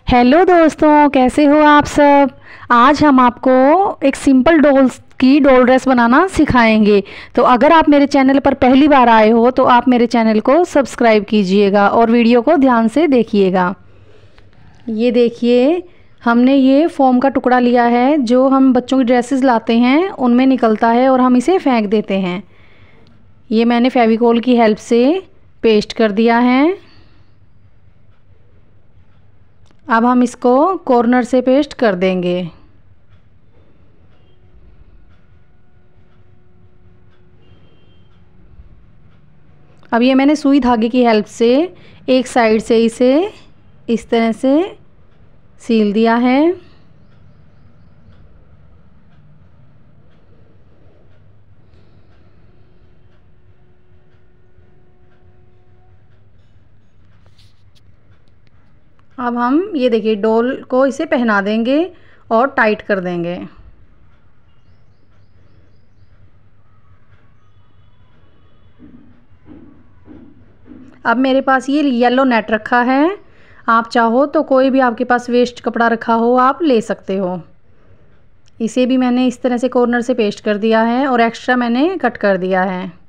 Hello दोस्तों, कैसे हो आप सब। आज हम आपको एक सिंपल डॉल्स की डॉल ड्रेस बनाना सिखाएंगे। तो अगर आप मेरे चैनल पर पहली बार आए हो तो आप मेरे चैनल को सब्सक्राइब कीजिएगा और वीडियो को ध्यान से देखिएगा। ये देखिए, हमने ये फोम का टुकड़ा लिया है। जो हम बच्चों की ड्रेसेस लाते हैं उनमें निकलता है और हम इसे फेंक देते हैं। ये मैंने फेविकोल की हेल्प से पेस्ट कर दिया है। अब हम इसको कॉर्नर से पेस्ट कर देंगे। अब ये मैंने सुई धागे की हेल्प से एक साइड से इसे इस तरह से सील दिया है। अब हम ये देखिए डॉल को इसे पहना देंगे और टाइट कर देंगे। अब मेरे पास ये येलो नेट रखा है। आप चाहो तो कोई भी आपके पास वेस्ट कपड़ा रखा हो आप ले सकते हो। इसे भी मैंने इस तरह से कॉर्नर से पेस्ट कर दिया है और एक्स्ट्रा मैंने कट कर दिया है।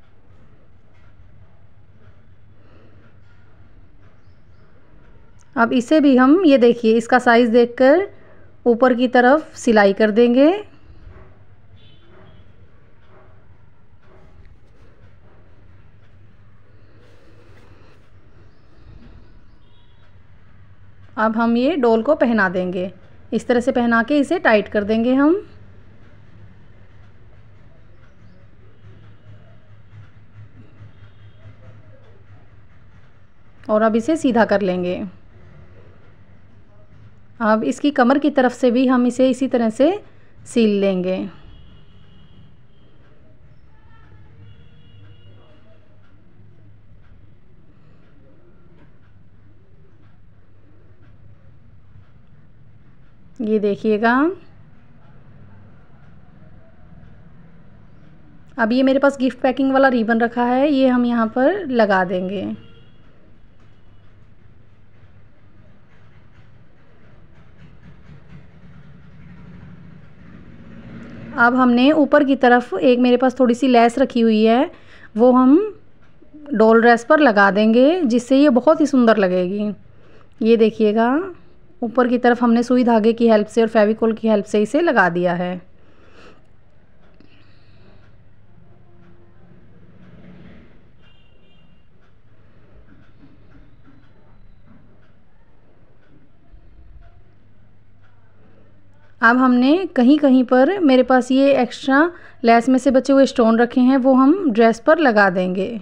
अब इसे भी हम ये देखिए इसका साइज़ देखकर ऊपर की तरफ सिलाई कर देंगे। अब हम ये डॉल को पहना देंगे। इस तरह से पहना के इसे टाइट कर देंगे हम। और अब इसे सीधा कर लेंगे। अब इसकी कमर की तरफ से भी हम इसे इसी तरह से सील लेंगे। ये देखिएगा। अब ये मेरे पास गिफ्ट पैकिंग वाला रिबन रखा है, ये हम यहाँ पर लगा देंगे। अब हमने ऊपर की तरफ एक मेरे पास थोड़ी सी लेस रखी हुई है, वो हम डॉल ड्रेस पर लगा देंगे जिससे ये बहुत ही सुंदर लगेगी। ये देखिएगा, ऊपर की तरफ हमने सुई धागे की हेल्प से और फेविकोल की हेल्प से इसे लगा दिया है। अब हमने कहीं कहीं पर मेरे पास ये एक्स्ट्रा लेस में से बचे हुए स्टोन रखे हैं, वो हम ड्रेस पर लगा देंगे।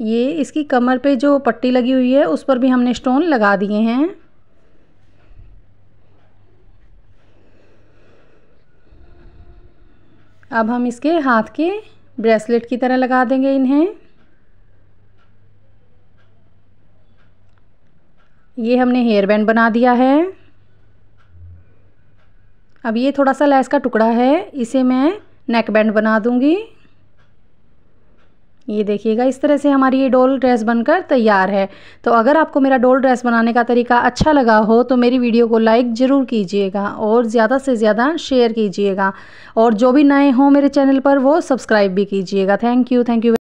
ये इसकी कमर पे जो पट्टी लगी हुई है उस पर भी हमने स्टोन लगा दिए हैं। अब हम इसके हाथ के ब्रेसलेट की तरह लगा देंगे इन्हें। ये हमने हेयर बैंड बना दिया है। अब ये थोड़ा सा लेस का टुकड़ा है, इसे मैं नेक बैंड बना दूंगी। ये देखिएगा, इस तरह से हमारी ये डॉल ड्रेस बनकर तैयार है। तो अगर आपको मेरा डॉल ड्रेस बनाने का तरीका अच्छा लगा हो तो मेरी वीडियो को लाइक ज़रूर कीजिएगा और ज़्यादा से ज़्यादा शेयर कीजिएगा। और जो भी नए हों मेरे चैनल पर वो सब्सक्राइब भी कीजिएगा। Thank you.